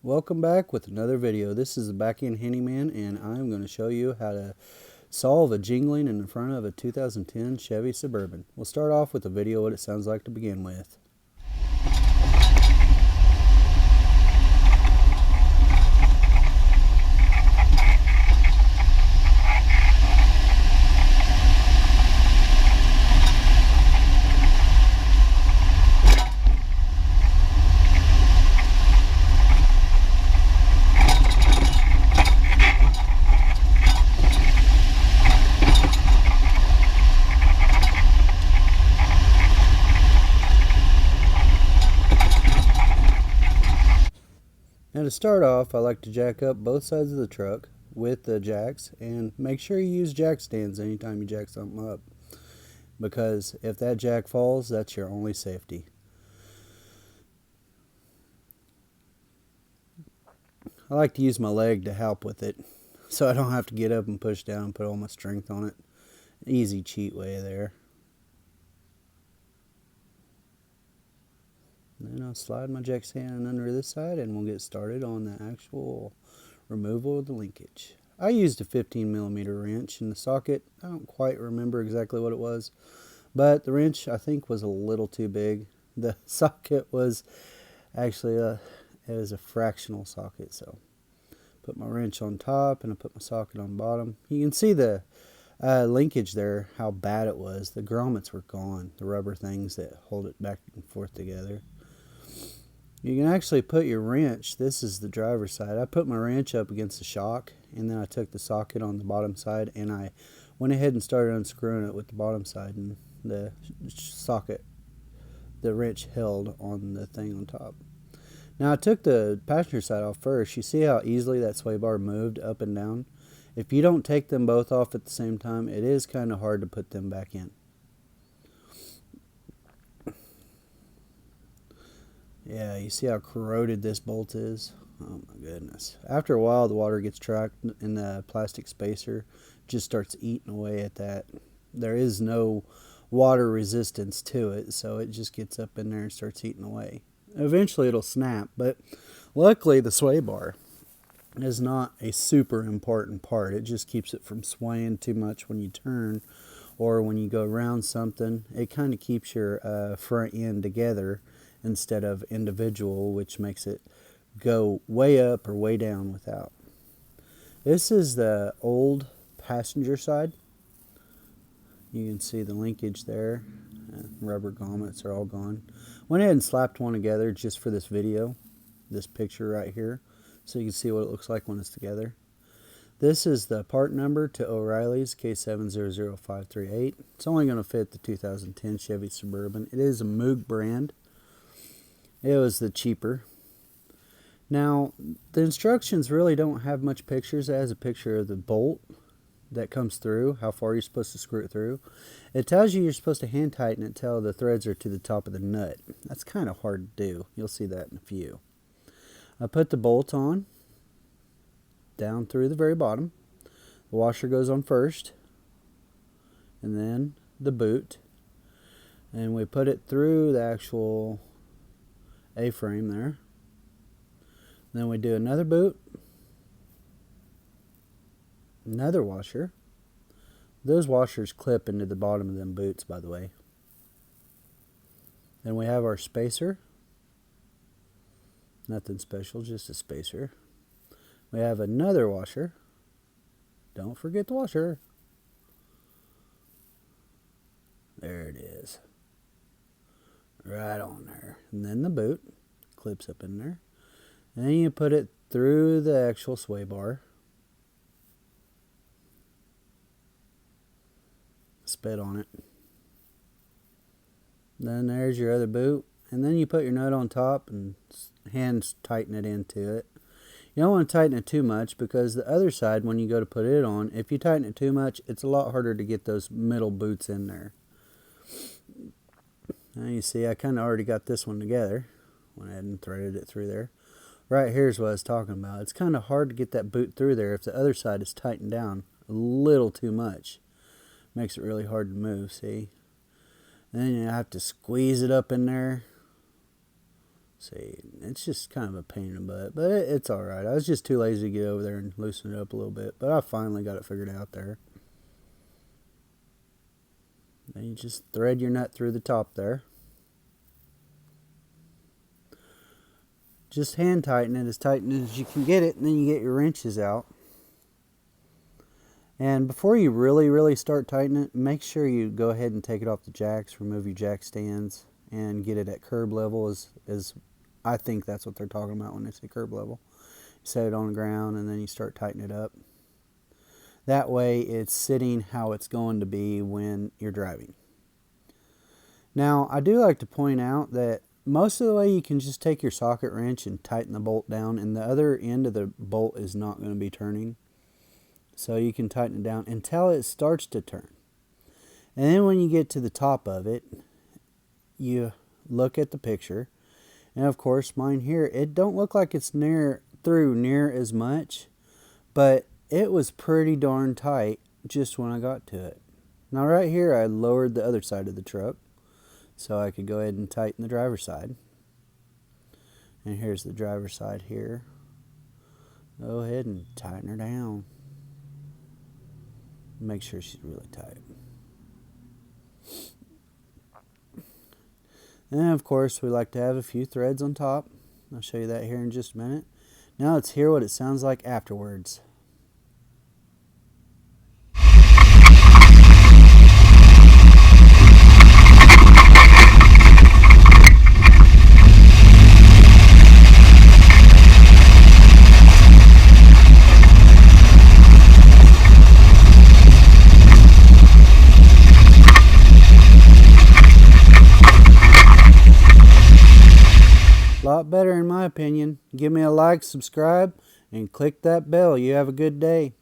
Welcome back with another video. This is the Back End Handyman, and I'm going to show you how to solve a jingling in the front of a 2010 Chevy Suburban. We'll start off with a video what it sounds like to begin with. Now to start off, I like to jack up both sides of the truck with the jacks, and make sure you use jack stands anytime you jack something up, because if that jack falls, that's your only safety. I like to use my leg to help with it, so I don't have to get up and push down and put all my strength on it. Easy cheat way there. Then I'll slide my jack stand under this side, and we'll get started on the actual removal of the linkage. I used a 15mm wrench in the socket. I don't quite remember exactly what it was, but the wrench I think was a little too big. The socket was actually it was a fractional socket, so put my wrench on top and I put my socket on bottom. You can see the linkage there, how bad it was. The grommets were gone, the rubber things that hold it back and forth together. You can actually put your wrench, this is the driver's side, I put my wrench up against the shock, and then I took the socket on the bottom side and I went ahead and started unscrewing it with the bottom side, and the socket, the wrench held on the thing on top. Now I took the passenger side off first. You see how easily that sway bar moved up and down? If you don't take them both off at the same time, it is kind of hard to put them back in. Yeah, you see how corroded this bolt is? Oh my goodness. After a while, the water gets trapped in the plastic spacer, just starts eating away at that. There is no water resistance to it, so it just gets up in there and starts eating away. Eventually it'll snap, but luckily the sway bar is not a super important part. It just keeps it from swaying too much when you turn or when you go around something. It kind of keeps your front end together instead of individual, which makes it go way up or way down without. This is the old passenger side. You can see the linkage there. Rubber grommets are all gone. Went ahead and slapped one together just for this video, this picture right here, so you can see what it looks like when it's together. This is the part number to Oreillys K700538. It's only going to fit the 2010 Chevy Suburban. It is a Moog brand. It was the cheaper. Now, the instructions really don't have much pictures. It has a picture of the bolt that comes through, how far you're supposed to screw it through. It tells you you're supposed to hand tighten it till the threads are to the top of the nut. That's kind of hard to do. You'll see that in a few. I put the bolt on, down through the very bottom. The washer goes on first, and then the boot. And we put it through the actual A-frame there. Then we do another boot, another washer. Those washers clip into the bottom of them boots, by the way. Then we have our spacer. Nothing special, just a spacer. We have another washer. Don't forget the washer. There it is. Right on there. And then the boot clips up in there. And then you put it through the actual sway bar. Spit on it. Then there's your other boot. And then you put your nut on top and hands tighten it into it. You don't want to tighten it too much, because the other side, when you go to put it on, if you tighten it too much, it's a lot harder to get those middle boots in there. Now you see I kind of already got this one together. Went ahead and threaded it through there. Right here's what I was talking about. It's kind of hard to get that boot through there if the other side is tightened down a little too much. Makes it really hard to move, see? Then you have to squeeze it up in there. See, it's just kind of a pain in the butt, but it's alright. I was just too lazy to get over there and loosen it up a little bit, but I finally got it figured out there. Then you just thread your nut through the top there. Just hand tighten it as tight as you can get it, and then you get your wrenches out. And before you really start tightening it, make sure you go ahead and take it off the jacks, remove your jack stands, and get it at curb level, as I think that's what they're talking about when they say curb level. You set it on the ground and then you start tightening it up. That way it's sitting how it's going to be when you're driving. Now, I do like to point out that most of the way you can just take your socket wrench and tighten the bolt down, and the other end of the bolt is not going to be turning. So you can tighten it down until it starts to turn. And then when you get to the top of it, you look at the picture. And of course, mine here, it don't look like it's through near as much, but it was pretty darn tight just when I got to it. Now right here, I lowered the other side of the truck so I could go ahead and tighten the driver's side. And here's the driver's side here. Go ahead and tighten her down. Make sure she's really tight. And of course, we like to have a few threads on top. I'll show you that here in just a minute. Now let's hear what it sounds like afterwards. Lot better in my opinion. Give me a like, subscribe, and click that bell. You have a good day.